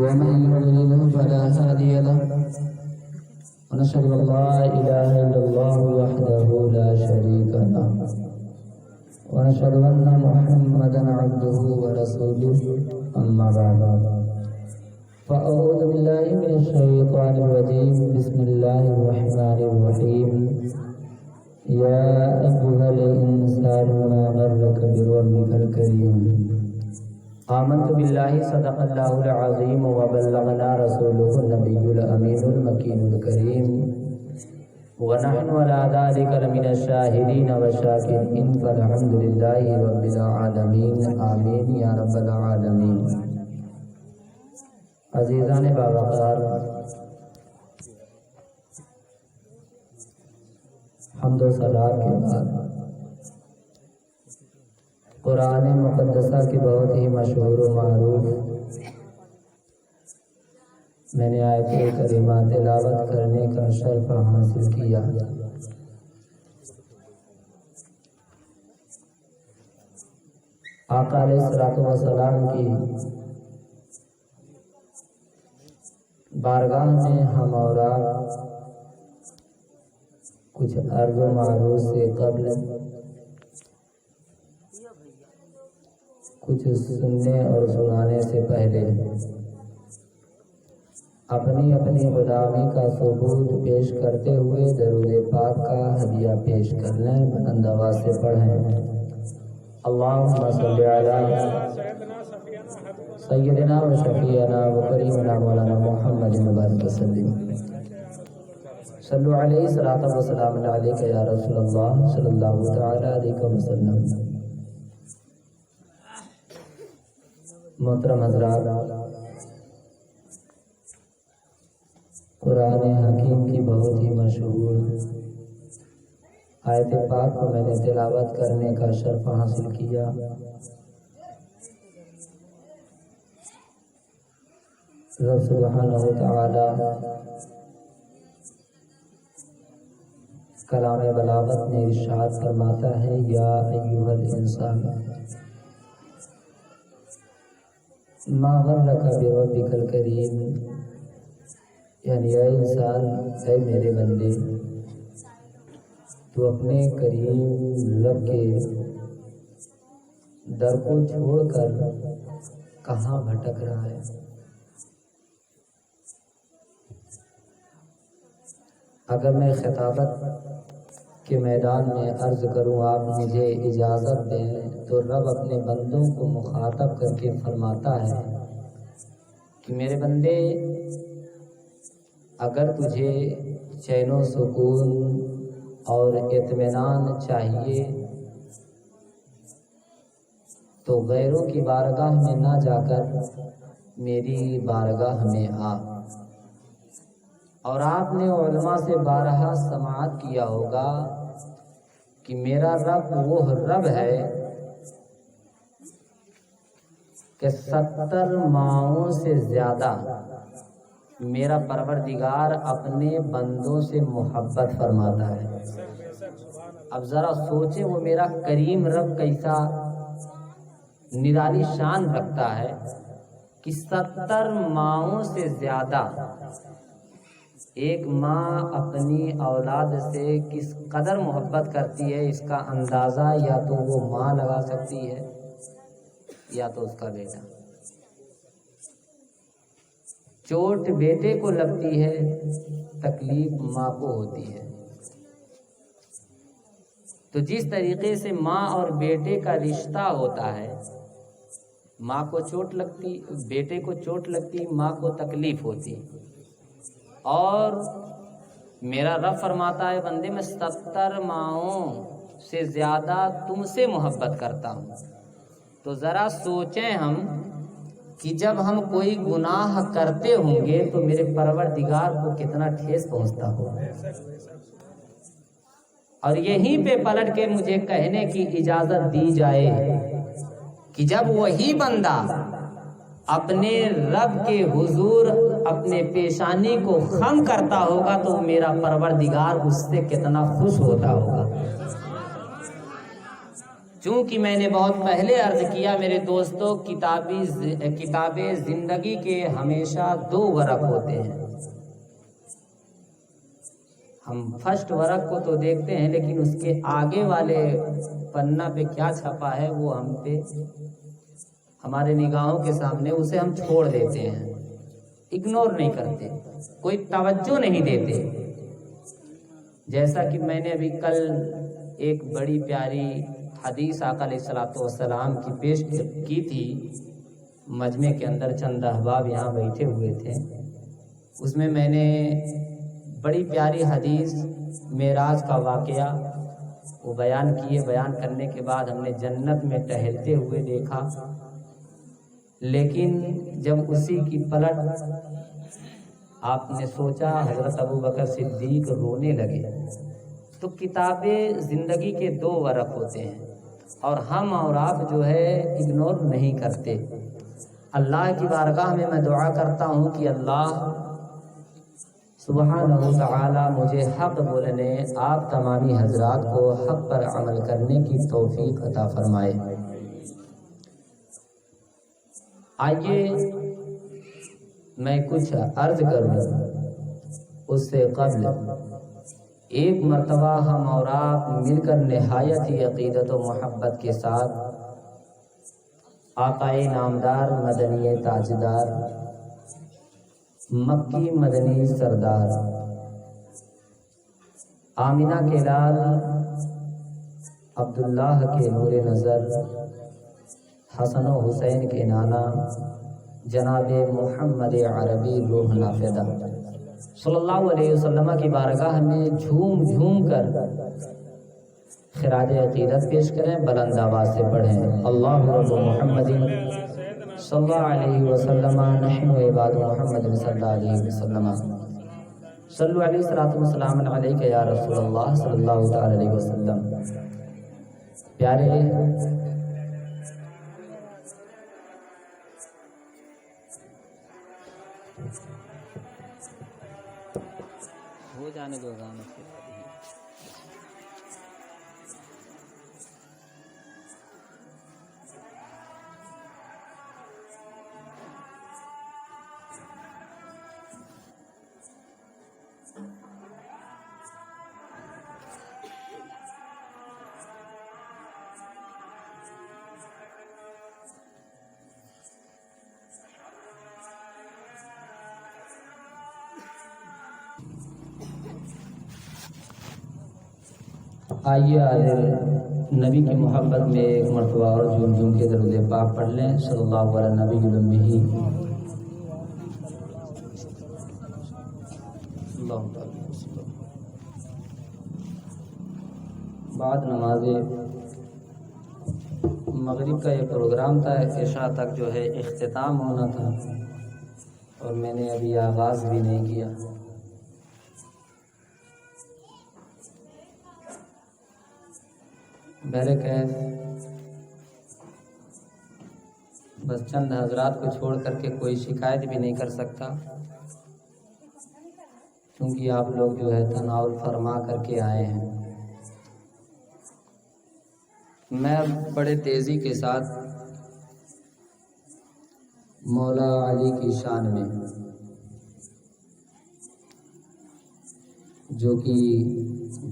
ومن يضلل فلا هادي له ونشهد أن لا إله إلا الله وحده لا شريك له ونشهد أن محمدا عبده ورسوله أما بعد فأعوذ بالله من الشيطان الرجيم بسم الله الرحمن الرحيم يا أيها الإنسان ما غرك بربك الكريم آمنت بالله صدق الله العظيم وبلغنا رسوله النبي الأمين المكين الكريم ونحن على ذلك لمن الشاهدين والشاكرين فالحمد لله رب العالمين آمين يا رب العالمين. عزیزان باوقار، حمد و صلات کے بعد قرآن مقدسہ کی بہت ہی مشہور و معروف میں نے آیت کریمہ تلاوت کرنے کا شرف حاصل کیا. آقا علیہ الصلوۃ والسلام کی بارگاہ میں ہم اور آپ کچھ عرض و معروض سے قبل کچھ سننے اور سنانے سے پہلے اپنی اپنی غلامی کا ثبوت پیش کرتے ہوئے درود پاک کا ہدیہ پیش کر لیں. بلند آواز سے پڑھیں اللہم صلی علی سیدنا و شفیعنا و کریمنا مولانا محمد مبارک وسلم. صلو علیہ صلاۃ و سلام علیک یا رسول اللہ صلی اللہ تعالی علیہ وسلم. محترم حضرات، قرآن حکیم کی بہت ہی مشہور آیت پاک کو میں نے تلاوت کرنے کا شرف حاصل کیا. رب سبحانہ وتعالی کلام بلاغت میں ارشاد فرماتا ہے یا ایھا الانسان ما غرک بربک الکریم، یعنی اے انسان، اے میرے بندے، تو اپنے کریم رب کے در کو چھوڑ کر کہاں بھٹک رہا ہے؟ اگر میں خطابت کے میدان میں عرض کروں آپ مجھے اجازت دیں تو رب اپنے بندوں کو مخاطب کر کے فرماتا ہے کہ میرے بندے، اگر تجھے چین و سکون اور اطمینان چاہیے تو غیروں کی بارگاہ میں نہ جا کر میری بارگاہ میں آ. اور آپ نے علماء سے بارہا سماعت کیا ہوگا کہ میرا رب وہ رب ہے کہ 70 ماؤں سے زیادہ میرا پروردگار اپنے بندوں سے محبت فرماتا ہے. اب ذرا سوچیں وہ میرا کریم رب کیسا نرالی شان رکھتا ہے کہ 70 ماؤں سے زیادہ ایک ماں اپنی اولاد سے کس قدر محبت کرتی ہے، اس کا اندازہ یا تو وہ ماں لگا سکتی ہے یا تو اس کا بیٹا. چوٹ بیٹے کو لگتی ہے، تکلیف ماں کو ہوتی ہے. تو جس طریقے سے ماں اور بیٹے کا رشتہ ہوتا ہے، ماں کو چوٹ لگتی، بیٹے کو چوٹ لگتی، ماں کو تکلیف ہوتی. اور میرا رب فرماتا ہے بندے میں 70 ماؤں سے زیادہ تم سے محبت کرتا ہوں. تو ذرا سوچیں ہم کہ جب ہم کوئی گناہ کرتے ہوں گے تو میرے پروردگار کو کتنا ٹھیس پہنچتا ہوگا. اور یہیں پہ پلٹ کے مجھے کہنے کی اجازت دی جائے کہ جب وہی بندہ اپنے رب کے حضور اپنے پیشانی کو خم کرتا ہوگا تو میرا پروردگار اس سے کتنا خوش ہوتا ہوگا. چونکہ میں نے بہت پہلے عرض کیا میرے دوستوں، کتاب زندگی کے ہمیشہ 2 ورق ہوتے ہیں۔ ہم فرسٹ ورق کو تو دیکھتے ہیں، لیکن اس کے آگے والے پنہ پہ کیا چھپا ہے وہ ہم پہ ہمارے نگاہوں کے سامنے، اسے ہم چھوڑ دیتے ہیں، اگنور نہیں کرتے، کوئی توجہ نہیں دیتے۔ جیسا کہ میں نے ابھی کل ایک بڑی پیاری حدیث آقا علیہ الصلوۃ والسلام کی پیش کی تھی، مجمع کے اندر چند احباب یہاں بیٹھے ہوئے تھے، اس میں نے بڑی پیاری حدیث معراج کا واقعہ وہ بیان کیے۔ بیان کرنے کے بعد ہم نے جنت میں ٹہلتے ہوئے دیکھا، لیکن جب اسی کی پلٹ آپ نے سوچا حضرت ابوبکر صدیق رونے لگے۔ تو کتاب زندگی کے 2 ورق ہوتے ہیں، اور ہم اور آپ جو ہے اگنور نہیں کرتے۔ اللہ کی بارگاہ میں میں دعا کرتا ہوں کہ اللہ سبحانہ وتعالی مجھے حق بولنے، آپ تمامی حضرات کو حق پر عمل کرنے کی توفیق عطا فرمائے۔ آئیے میں کچھ عرض کروں، اس سے قبل ایک مرتبہ ہم اور آپ مل کر نہایت ہی عقیدت و محبت کے ساتھ آقائے نامدار، مدنی تاجدار، مکی مدنی سردار، آمینہ کے لال، عبداللہ کے نور نظر، حسن و حسین کے نانا، جناب محمد عربی روح نافذہ صلی اللہ علیہ وسلم کی بارگاہ میں جھوم جھوم کر خراج عقیدت پیش کریں، بلند آواز سے پڑھیں، اللہ رب محمد صلی اللہ علیہ وسلم، نحن عباد محمد صلی اللہ علیہ وسلم، صلو علیہ الصلوۃ والسلام علیک یا رسول اللہ صلی اللہ تعالی علیہ وسلم۔ پیارے ہو جانے دو گانا سے آئیے نبی کی محبت میں ایک مرتبہ اور جھوم جھوم کے درود پاک پڑھ لیں، صلی اللہ علیہ نبی الامہ۔ بعد نماز مغرب کا یہ پروگرام تھا، عشاء تک جو ہے اختتام ہونا تھا، اور میں نے ابھی آغاز بھی نہیں کیا۔ بہرکیف بس چند حضرات کو چھوڑ کر کے کوئی شکایت بھی نہیں کر سکتا، کیونکہ آپ لوگ جو ہے تناول فرما کر کے آئے ہیں۔ میں بڑے تیزی کے ساتھ مولا علی کی شان میں، جو کہ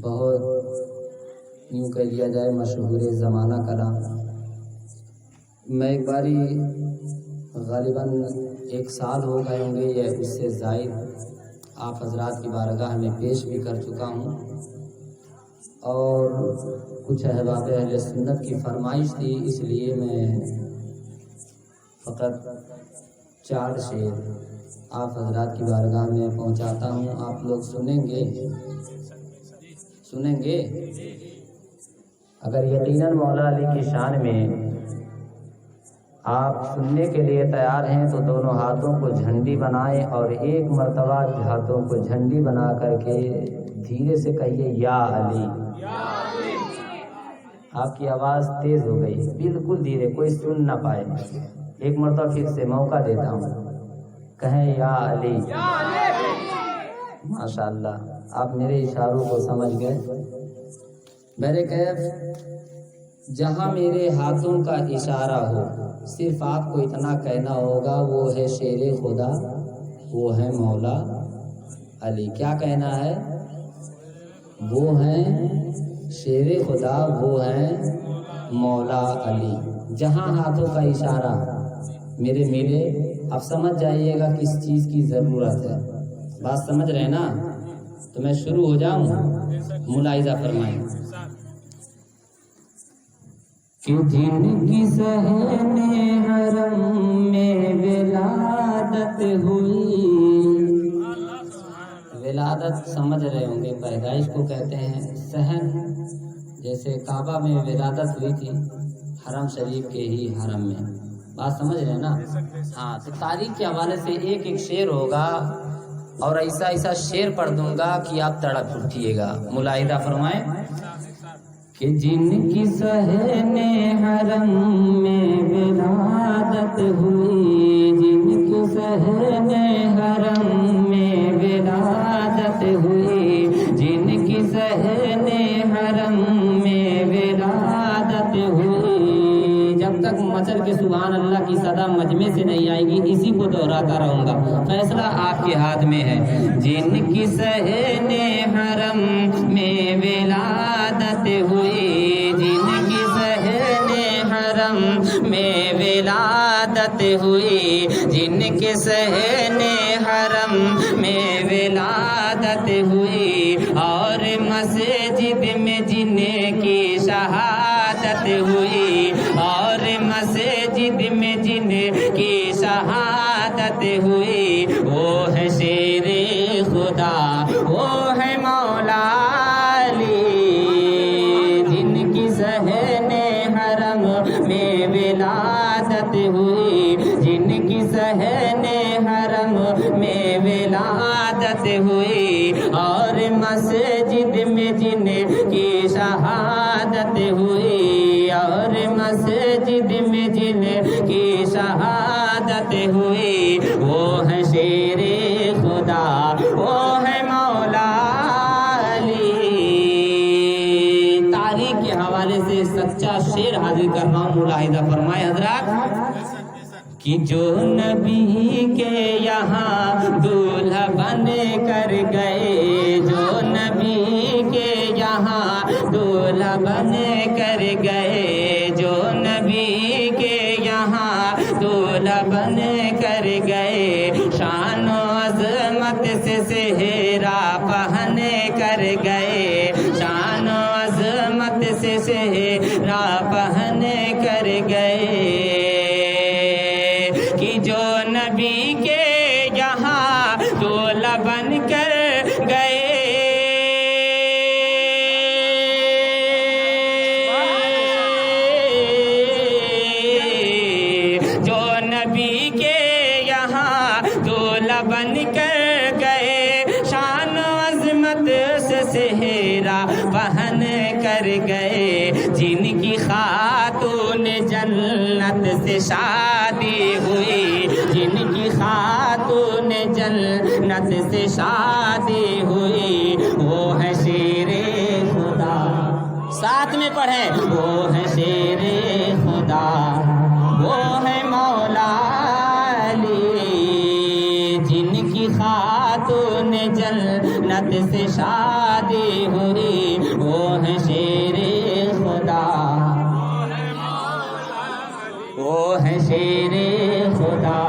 بہت یوں کہہ لیا جائے مشہور زمانہ کلام، میں ایک باری غالباً 1 سال ہو گئے ہوں گے یا اس سے زائد آپ حضرات کی بارگاہ میں پیش بھی کر چکا ہوں، اور کچھ احباب اہل سنت کی فرمائش تھی، اس لیے میں فقط 4 شعر آپ حضرات کی بارگاہ میں پہنچاتا ہوں۔ آپ لوگ سنیں گے؟ اگر یقیناً مولا علی کی شان میں آپ سننے کے لیے تیار ہیں تو دونوں ہاتھوں کو جھنڈی بنائیں، اور ایک مرتبہ ہاتھوں کو جھنڈی بنا کر کے دھیرے سے کہیے یا علی۔ آپ کی آواز تیز ہو گئی، بالکل دھیرے، کوئی سن نہ پائے۔ ایک مرتبہ پھر سے موقع دیتا ہوں، کہیں یا علی۔ ماشاءاللہ آپ میرے اشاروں کو سمجھ گئے۔ میرے کیف جہاں میرے ہاتھوں کا اشارہ ہو، صرف آپ کو اتنا کہنا ہوگا، وہ ہے شیر خدا، وہ ہے مولا علی۔ کیا کہنا ہے؟ وہ ہیں شیر خدا، وہ ہیں مولا علی۔ جہاں ہاتھوں کا اشارہ میرے میرے، اب سمجھ جائیے گا کس چیز کی ضرورت ہے۔ بات سمجھ رہے نا؟ تو میں شروع ہو جاؤں، ملاحظہ فرمائیں کہ جن کی صحن حرم میں ولادت ہوئی، ولادت سمجھ رہے ہوں گے، پیدائش کو کہتے ہیں صحن۔ جیسے کعبہ میں ولادت ہوئی تھی حرم شریف کے ہی حرم میں، بات سمجھ رہے ہیں نا؟ ہاں، تو تاریخ کے حوالے سے ایک ایک شعر ہوگا اور ایسا ایسا شعر پڑھ دوں گا کہ آپ تڑپ اٹھیے گا۔ ملاحظہ فرمائیں کہ جن کی صحن حرم میں ولادت ہوئی، جن کی صحن حرم میں ولادت ہوئی، جن کی صحن حرم میں ولادت ہوئی۔ جب تک مچل کے سبحان اللہ کی صدا مجمع سے نہیں آئے گی، اسی کو دہراتا رہوں گا، فیصلہ آپ کے ہاتھ میں ہے۔ جن کی صحن حرم میں ولادت ہوئی، جن کی صحن حرم میں ولادت ہوئی، جن کے صحن حرم میں ولادت ہوئی، اور مسجد میں جن کی شہادت ہوئی، اور مسجد میں جن کی شہادت ہوئی، وہ ہے شیر خدا، وہ ہے مولا علی۔ جن کی صحن حرم میں ولادت ہوئی، جن کی صحن حرم میں ولادت ہوئی، اور مسجد میں جن کی شہادت ہوئی، اور مسجد میں جن کی شہادت ہوئی، وہ ہے شیر خدا، وہ ہے مولا علی۔ تاریخ کے حوالے سے سچا شعر حاضر کر رہا ہوں، ملاحظہ فرمائے حضرات کہ جو نبی کے یہاں دولہا بن کر گئے، جو نبی کے یہاں دولہا بن کر گئے، جو نبی کے یہاں دولہا بن کر گئے، شان و عظمت سے صحرا پہن کر گئے، شان و عظمت سے صحرا پہن کر گئے، کہ جو نبی کے یہاں دولہا بن کر گئے، جو نبی کے یہاں دولہا بن کر گئے، شان و عظمت سے صحرا پہن کر گئے، جن کی خاتون جنت سے شادی ہوئی، جن کی خاتون جنت سے شادی ہوئی، وہ ہے شیر خدا۔ ساتھ میں پڑھیں، وہ ہے شیر خدا، وہ ہے مولا علی۔ جن کی خاتون جنت سے شادی ہوئی، وہ ہے شیر خدا، وہ ہے شیر خدا،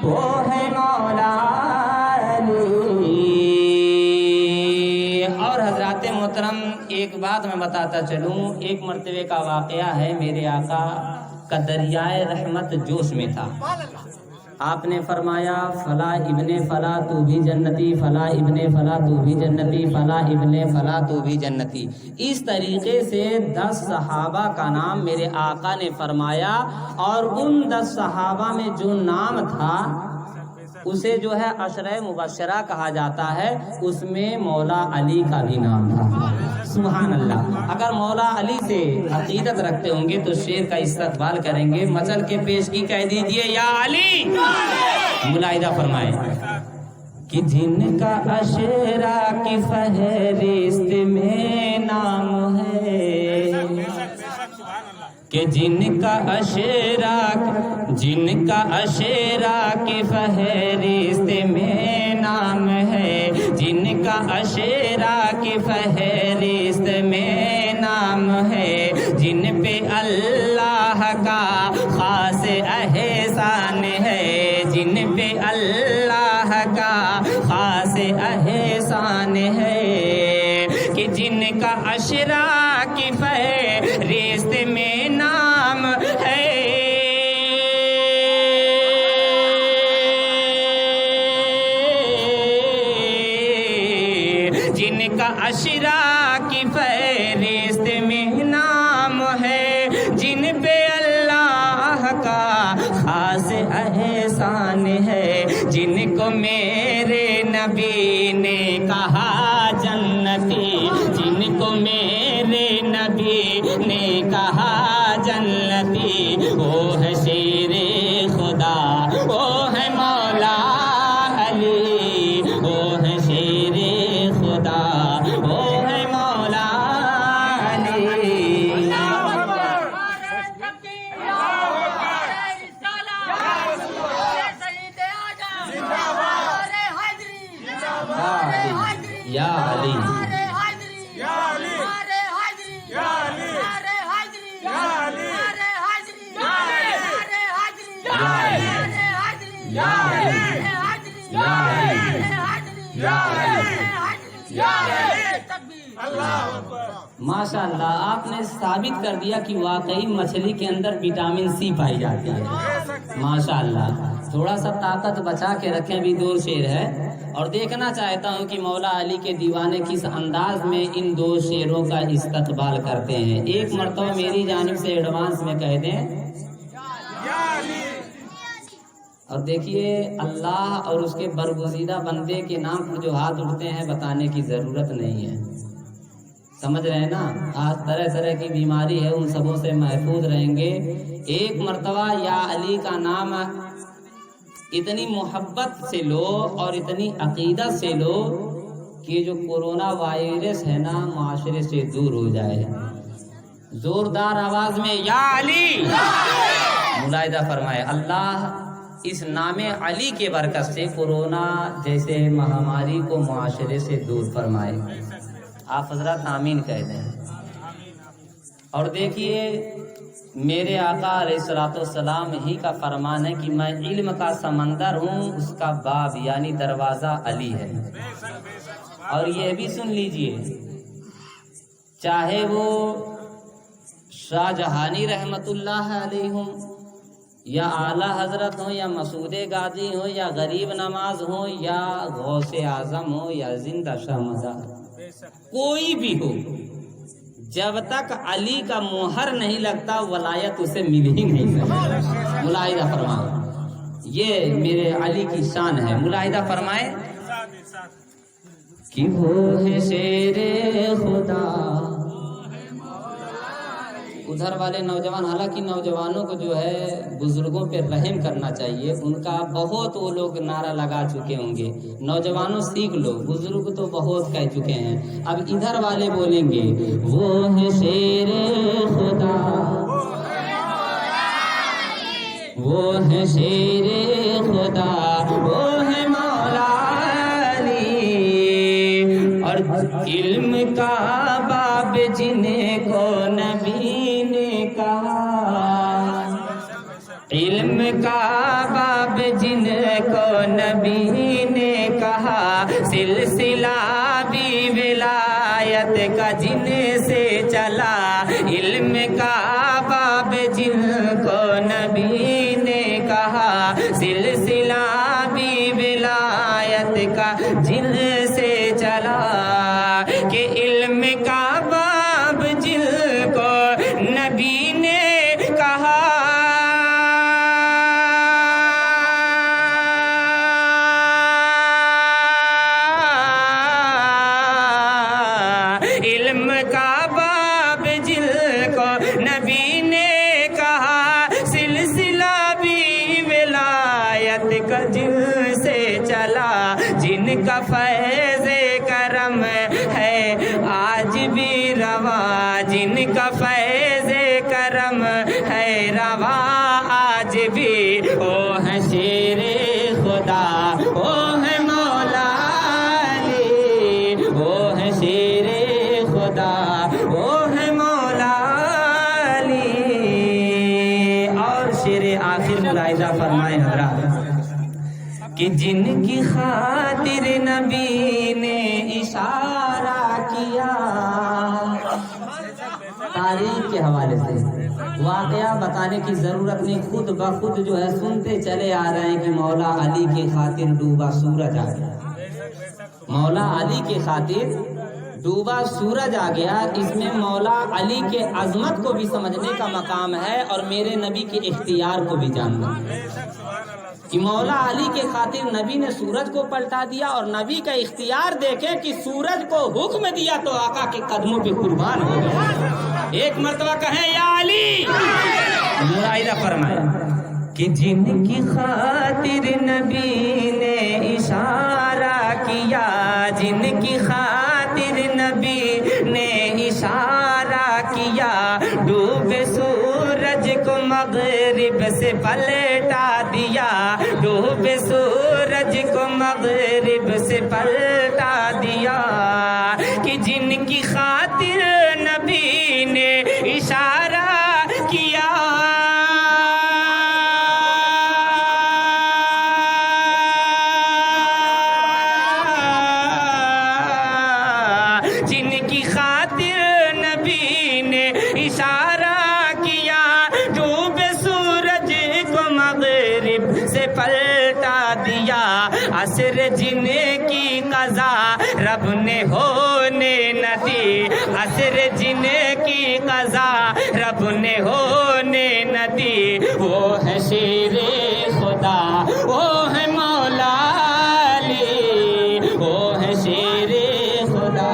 وہ ہے مولا علی۔ اور حضرات محترم، ایک بات میں بتاتا چلوں، ایک مرتبے کا واقعہ ہے، میرے آقا کا دریائے رحمت جوش میں تھا۔ آپ نے فرمایا فلاں ابن فلاں تو بھی جنتی، فلاں ابن فلاں تو بھی جنتی، فلاں ابن فلاں تو بھی جنتی۔ اس طریقے سے 10 صحابہ کا نام میرے آقا نے فرمایا، اور ان 10 صحابہ میں جو نام تھا اسے جو ہے عشرہ مبشرہ کہا جاتا ہے، اس میں مولا علی کا بھی نام تھا۔ سبحان اللہ۔ اگر مولا علی سے عقیدت رکھتے ہوں گے تو شعر کا استقبال کریں گے، مچل کے پیش کی کہہ دیجئے یا علی۔ ملاحظہ فرمائیں کہ جن کا عشرہ کی فہرست میں نام ہے، کہ جن کا اشیرا کی فہرست میں نام ہے، جن کا اشیرا کی فہرست میں نام ہے، جن پہ اللہ کا خاص احسان ہے، جن پہ اللہ کا خاص احسان ہے، کہ جن کا اشرا کی فہرست میں نام ہے، جن کا اشرا کی فہرست میں نام ہے، جن پہ اللہ کا خاص احسان ہے، جن کو میرے نبی نے کہا جنتی، جن کو میرے نبی نے کہا جنتی، وہ ہے شیر خدا، وہ ہے مولا علی، وہ ہے شیر خدا، وہ ہے مولا علی۔ یا علی ماشاء اللہ، آپ نے ثابت کر دیا کہ واقعی مچھلی کے اندر وٹامن سی پائی جاتی ہے۔ ماشاء اللہ، تھوڑا سا طاقت بچا کے رکھیں، بھی دو شعر ہے، اور دیکھنا چاہتا ہوں کہ مولا علی کے دیوانے کس انداز میں ان دو شعروں کا استقبال کرتے ہیں۔ ایک مرتبہ میری جانب سے ایڈوانس میں کہہ دیں، اور دیکھیے اللہ اور اس کے برگزیدہ بندے کے نام پر جو ہاتھ اٹھتے ہیں بتانے کی ضرورت نہیں ہے، سمجھ رہے ہیں نا۔ آج طرح طرح کی بیماری ہے، ان سبوں سے محفوظ رہیں گے۔ ایک مرتبہ یا علی کا نام اتنی محبت سے لو اور اتنی عقیدت سے لو کہ جو کورونا وائرس ہے نا معاشرے سے دور ہو جائے۔ زوردار آواز میں یا علی ملاحظہ فرمائے، اللہ اس نام علی کے برکت سے کورونا جیسے مہاماری کو معاشرے سے دور فرمائے۔ آپ حضرات آمین کہہ دیں۔ اور دیکھیے میرے آقا علیہ الصلوۃ والسلام ہی کا فرمان ہے کہ میں علم کا سمندر ہوں، اس کا باب یعنی دروازہ علی ہے۔ اور یہ بھی سن لیجئے، چاہے وہ شاہ جہانی رحمت اللہ علیہ ہوں، یا اعلیٰ حضرت ہوں، یا مسعود غازی ہوں، یا غریب نواز ہوں، یا غوث اعظم ہوں، یا زندہ شاہ مزار، کوئی بھی ہو، جب تک علی کا مہر نہیں لگتا ولایت اسے مل ہی نہیں سکتی۔ ملاحظہ فرمائے، یہ میرے علی کی شان ہے۔ ملاحظہ فرمائے کہ وہ ہے شیر خدا۔ ادھر والے نوجوان، حالانکہ نوجوانوں کو جو ہے بزرگوں پہ رحم کرنا چاہیے، ان کا بہت وہ لوگ نعرہ لگا چکے ہوں گے، نوجوانوں سیکھ لو، بزرگ تو بہت کہہ چکے ہیں۔ اب ادھر والے بولیں گے وہ ہے شیر خدا، وہ ہے شیر خدا، وہ ہے مولا علی، اور علم کا باب جن کو نبی علم کا باب جن کو نبی نے کہا، سلسلہ بھی ولایت کا جن سے چلا، علم کا باب جن کو نبی نے کہا، سلسلہ بھی ولایت کا جن سے چلا، کہ علم کا باب جن کو نبی نے کہا، علم کا باب جن کو نبی نے کہا، سلسلہ بھی ولایت نوا آج بھی وہ ہے شیر خدا، وہ ہے مولا علی، وہ ہے شیر خدا، وہ ہے مولا علی۔ اور شیر آخر ملاحظہ فرمائے حضرات کہ جن کی خاطر نبی نے اشارہ کیا، تاریخ کے حوالے سے واقعہ بتانے کی ضرورت نہیں، خود بخود جو ہے سنتے چلے آ رہے ہیں کہ مولا علی کی خاطر ڈوبا سورج آ گیا، مولا علی کی خاطر ڈوبا سورج آ گیا۔ اس میں مولا علی کے عظمت کو بھی سمجھنے کا مقام ہے اور میرے نبی کے اختیار کو بھی جاننا کہ مولا علی کے خاطر نبی نے سورج کو پلٹا دیا، اور نبی کا اختیار دیکھے کہ سورج کو حکم دیا تو آقا کے قدموں پہ قربان ہو گئے۔ ایک مرتبہ کہیں یا علی، ملاحظہ فرمایا کہ جن کی خاطر نبی نے اشارہ کیا، جن کی خاطر نبی نے اشارہ کیا، ڈوبے سورج کو مغرب سے پلٹا دیا، ڈوبے سورج کو مغرب سے پلٹا دیا، کہ جن کی خاطر نبی نے اشارہ کیا، جن کی خاطر نبی نے اشارہ کیا، ڈوبے سورج کو مغرب سے پلٹا دیا، عصر جن کی قضا رب نے ہونے نہ دی، عصر جن کی قضا رب نے ہونے نہ دی، وہ ہے شیر خدا، وہ ہے مولا علی، وہ ہے شیر خدا۔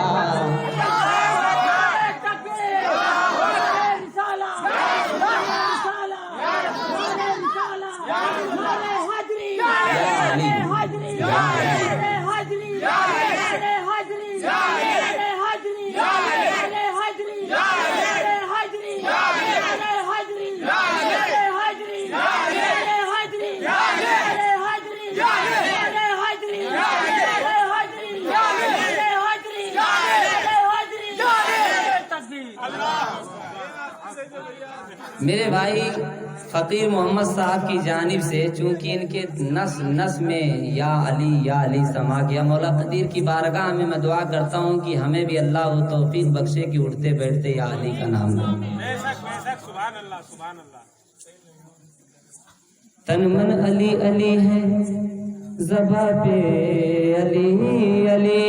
میرے بھائی فقیر محمد صاحب کی جانب سے چونکہ ان کے نس نس میں یا علی سما گیا، مولا قدیر کی بارگاہ میں میں دعا کرتا ہوں کہ ہمیں بھی اللہ وہ توفیق بخشے کہ اٹھتے بیٹھتے یا علی کا نام لیں۔ تن من علی علی ہے، زباں پہ علی علی،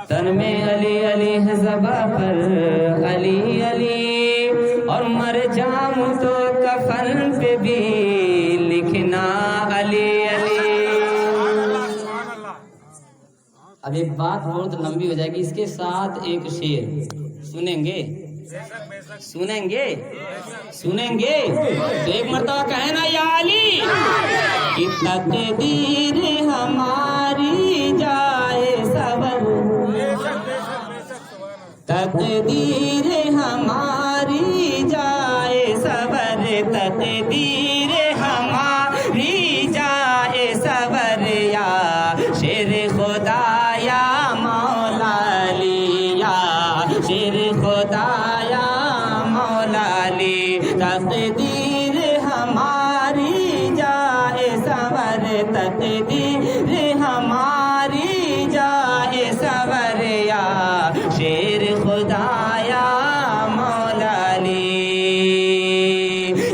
تن میں علی علی ہے، زباں پر علی علی، اور مر جاؤں تو کفن پہ بھی لکھنا علی علی۔ اب ایک بات بہت لمبی ہو جائے گی، اس کے ساتھ ایک شعر سنیں گے، سنیں گے، سنیں گے تو ایک مرتبہ کہیں نا یا علی، کہ تقدیر ہماری جائے صبر، تقدیر ہماری جائے صبر، تقدیر ہماری جائے صبر، یا شیر خدا یا مولا علی، یا شیر خدا یا مولا علی، تقدیر ہماری جائے صبر، تقدیر ہماری جائے صبر، یا شیر خدا یا مولا علی،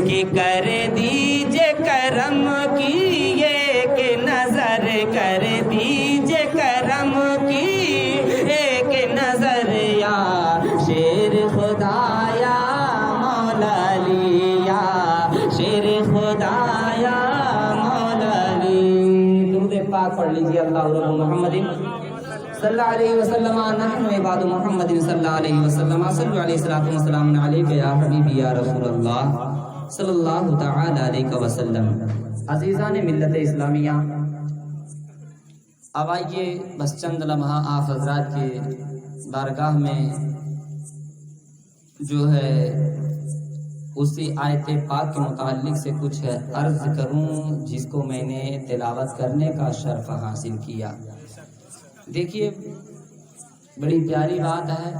کہ کر دیجئے کرم کی ایک نظر، کر دیجئے کرم کی ایک نظر، یا شیر خدا یا مولا علی، یا شیر خدا یا مولا علی۔ درود پاک پڑھ لیجیے، اللہ رب محمد صلی اللہ علیہ وسلم، نحن عباد محمد صلی اللہ علیہ وسلم، صلی علیہ وسلم علیک یا حبیبی یا رسول اللہ صلی اللہ تعالی علیہ وسلم۔ عزیزان ملت اسلامیہ، اب آئیے بس چند لمحہ آپ حضرات کے بارگاہ میں جو ہے اسی آیت پاک کے متعلق سے کچھ عرض کروں جس کو میں نے تلاوت کرنے کا شرف حاصل کیا۔ دیکھیے بڑی پیاری بات ہے،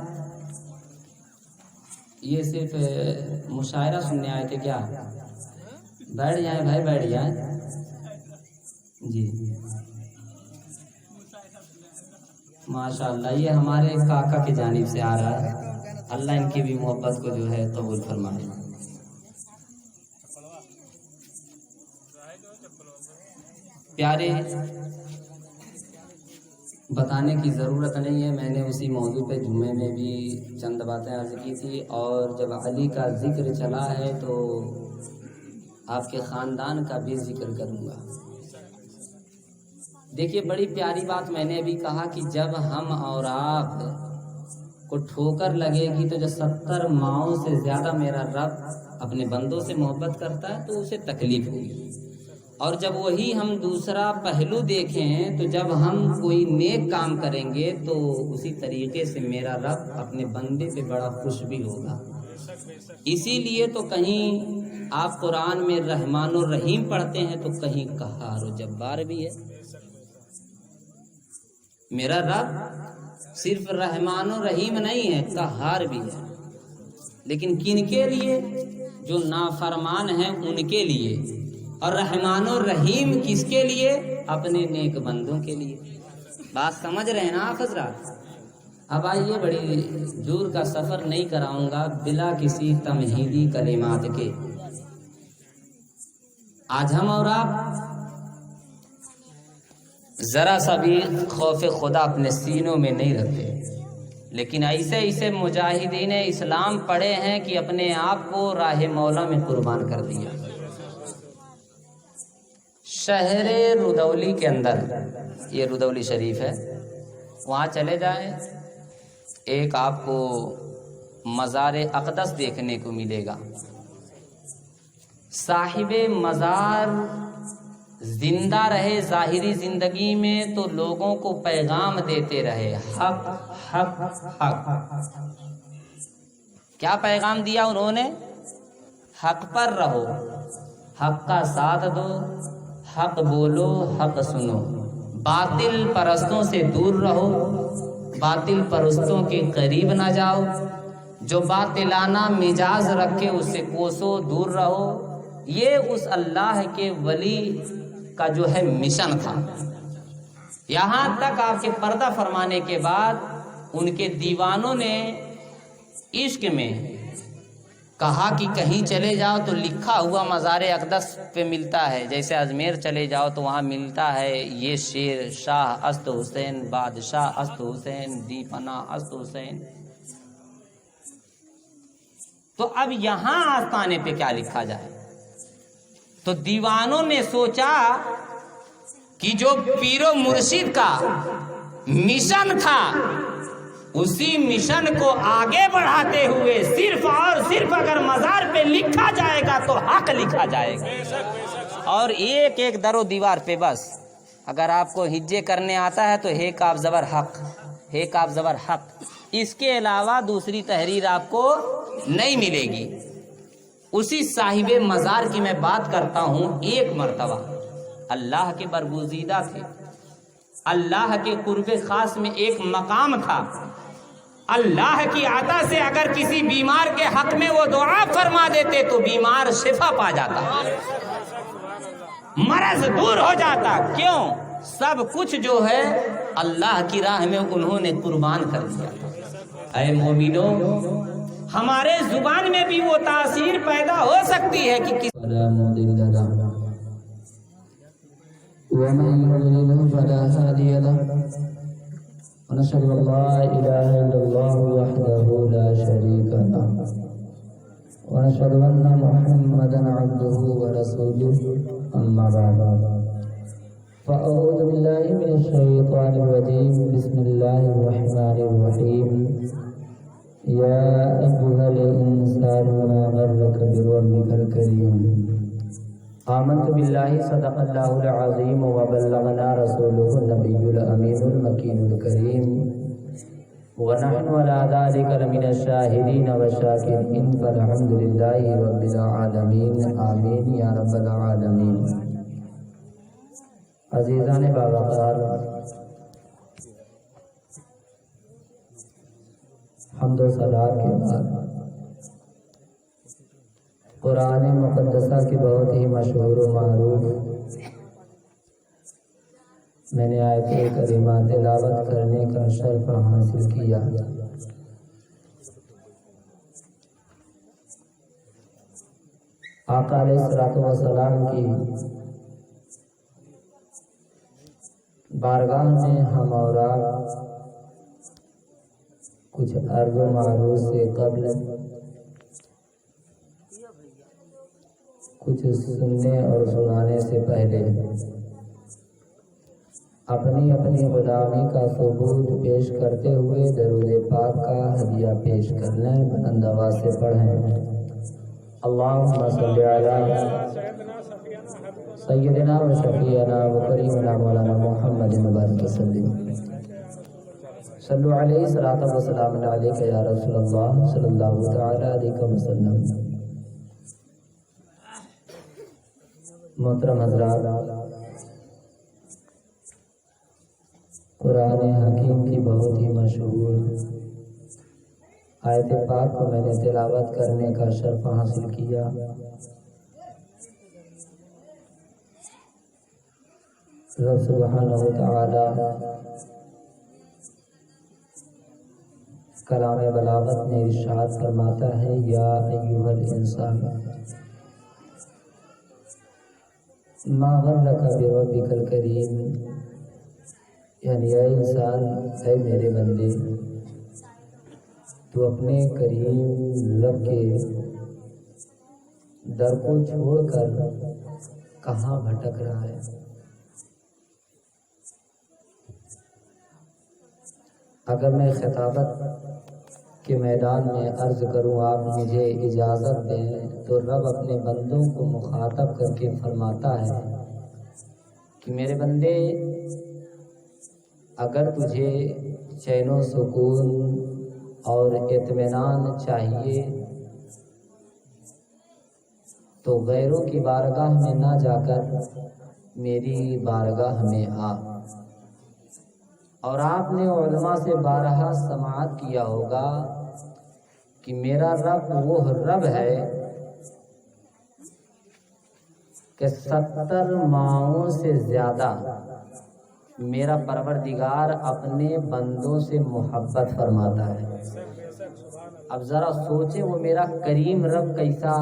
یہ صرف مشاعرہ سننے آئے تھے کیا؟ بیٹھ جائیں بھائی، بیٹھ جائیں جی۔ ماشاءاللہ یہ ہمارے کاکا کی جانب سے آ رہا ہے، اللہ ان کی بھی محبت کو جو ہے قبول فرمائے۔ پیارے، بتانے کی ضرورت نہیں ہے، میں نے اسی موضوع پہ جمعے میں بھی چند باتیں عرض کی تھی، اور جب علی کا ذکر چلا ہے تو آپ کے خاندان کا بھی ذکر کروں گا۔ دیکھیے بڑی پیاری بات میں نے ابھی کہا کہ جب ہم اور آپ کو ٹھوکر لگے گی تو جو 70 ماؤں سے زیادہ میرا رب اپنے بندوں سے محبت کرتا ہے تو اسے تکلیف ہوگی، اور جب وہی ہم دوسرا پہلو دیکھیں تو جب ہم کوئی نیک کام کریں گے تو اسی طریقے سے میرا رب اپنے بندے پہ بڑا خوش بھی ہوگا۔ اسی لیے تو کہیں آپ قرآن میں رحمان و رحیم پڑھتے ہیں تو کہیں قہار و جبار بھی ہے۔ میرا رب صرف رحمان و رحیم نہیں ہے، قہار بھی ہے، لیکن کن کے لیے؟ جو نافرمان ہیں ان کے لیے، اور رحمان و رحیم کس کے لیے؟ اپنے نیک بندوں کے لیے۔ بات سمجھ رہے ہیں نا آپ حضرات؟ اب آئیے، بڑی دور کا سفر نہیں کراؤں گا بلا کسی تمہیدی کلمات کے۔ آج ہم اور آپ ذرا سا بھی خوف خدا اپنے سینوں میں نہیں رکھتے، لیکن ایسے مجاہدین اسلام پڑے ہیں کہ اپنے آپ کو راہ مولا میں قربان کر دیا۔ شہر رودولی کے اندر، یہ رودولی شریف ہے، وہاں چلے جائیں، ایک آپ کو مزار اقدس دیکھنے کو ملے گا۔ صاحب مزار زندہ رہے ظاہری زندگی میں تو لوگوں کو پیغام دیتے رہے، حق حق حق۔ کیا پیغام دیا انہوں نے؟ حق پر رہو، حق کا ساتھ دو، حق بولو، حق سنو، باطل پرستوں سے دور رہو، باطل پرستوں کے قریب نہ جاؤ، جو باطلانہ مزاج رکھے اس سے کوسو دور رہو۔ یہ اس اللہ کے ولی کا جو ہے مشن تھا۔ یہاں تک آپ کے پردہ فرمانے کے بعد ان کے دیوانوں نے عشق میں کہا کہ کہیں چلے جاؤ تو لکھا ہوا مزار اقدس پہ ملتا ہے، جیسے اجمیر چلے جاؤ تو وہاں ملتا ہے یہ شعر، شاہ است حسین، بادشاہ است حسین، دیپنا است حسین۔ تو اب یہاں آستانے پہ کیا لکھا جائے؟ تو دیوانوں نے سوچا کہ جو پیر و مرشد کا مشن تھا اسی مشن کو آگے بڑھاتے ہوئے صرف اور صرف اگر مزار پہ لکھا جائے گا تو حق لکھا جائے گا، اور ایک ایک در و دیوار پہ بس اگر آپ کو ہجے کرنے آتا ہے تو ہے کاف زبر حق، ہے کاف زبر حق، اس کے علاوہ دوسری تحریر آپ کو نہیں ملے گی۔ اسی صاحب مزار کی میں بات کرتا ہوں، ایک مرتبہ اللہ کے برگزیدہ تھے، اللہ کے قرب خاص میں ایک مقام تھا، اللہ کی عطا سے اگر کسی بیمار کے حق میں وہ دعا فرما دیتے تو بیمار شفا پا جاتا، مرض دور ہو جاتا۔ کیوں؟ سب کچھ جو ہے اللہ کی راہ میں انہوں نے قربان کر دیا۔ اے مومنوں، ہمارے زبان میں بھی وہ تاثیر پیدا ہو سکتی ہے کہ ومن يضلل فلا هادي له ونشهد ان لا اله الا الله وحده لا شريك له ونشهد ان محمدا عبده ورسوله اما بعد فاعوذ بالله من الشيطان الرجيم بسم الله الرحمن الرحيم يا ايها الانسان ما غرك بربك الكريم آمنت باللہ صدق اللہ العظیم وبلغنا رسولہ النبی الامین المکین الکریم ونحن على ذلك لمن الشاهدين والشاكرين فالحمد لله رب العالمين آمين یا رب العالمین۔ عزیزان باوقار، حمد و صلات کے بعد قرآن مقدسہ کی بہت ہی مشہور و معروف میں نے آیت کریمہ تلاوت کرنے کا شرف حاصل کیا۔ آقا علیہ الصلوۃ والسلام کی بارگاہ میں ہم اور آپ کچھ عرض و معروض سے قبل کچھ سننے اور سنانے سے پہلے اپنی اپنی غلامی کا ثبوت پیش کرتے ہوئے درود پاک کا ہدیہ پیش کر لیں۔ بلند آواز سے پڑھیں اللہم صلی علی سیدنا و شفیعنا و کریمنا مولانا محمد مبارک وسلم صلو علیہ صلاۃ و سلام علیک یا رسول اللہ صلی اللہ تعالی علیہ وسلم۔ محترم حضرات، قرآن حکیم کی بہت ہی مشہور آیت پاک کو میں نے تلاوت کرنے کا شرف حاصل کیا۔ رب سبحانہ وتعالی کلام بلاغت میں ارشاد فرماتا ہے یا ایھا الانسان ما غرک بربک الکریم، یعنی اے انسان، اے میرے بندے، تو اپنے کریم رب کے در کو چھوڑ کر کہاں بھٹک رہا ہے؟ اگر میں خطابت کے میدان میں عرض کروں آپ مجھے اجازت دیں تو رب اپنے بندوں کو مخاطب کر کے فرماتا ہے کہ میرے بندے، اگر تجھے چین و سکون اور اطمینان چاہیے تو غیروں کی بارگاہ میں نہ جا کر میری بارگاہ میں آ۔ اور آپ نے علماء سے بارہا سماعت کیا ہوگا کہ میرا رب وہ رب ہے کہ 70 ماؤں سے زیادہ میرا پروردگار اپنے بندوں سے محبت فرماتا ہے۔ اب ذرا سوچیں وہ میرا کریم رب کیسا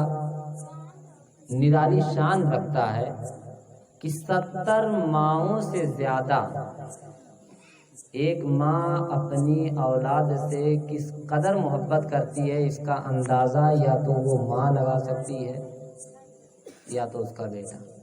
نرالی شان رکھتا ہے کہ 70 ماؤں سے زیادہ ایک ماں اپنی اولاد سے کس قدر محبت کرتی ہے، اس کا اندازہ یا تو وہ ماں لگا سکتی ہے یا تو اس کا بیٹا۔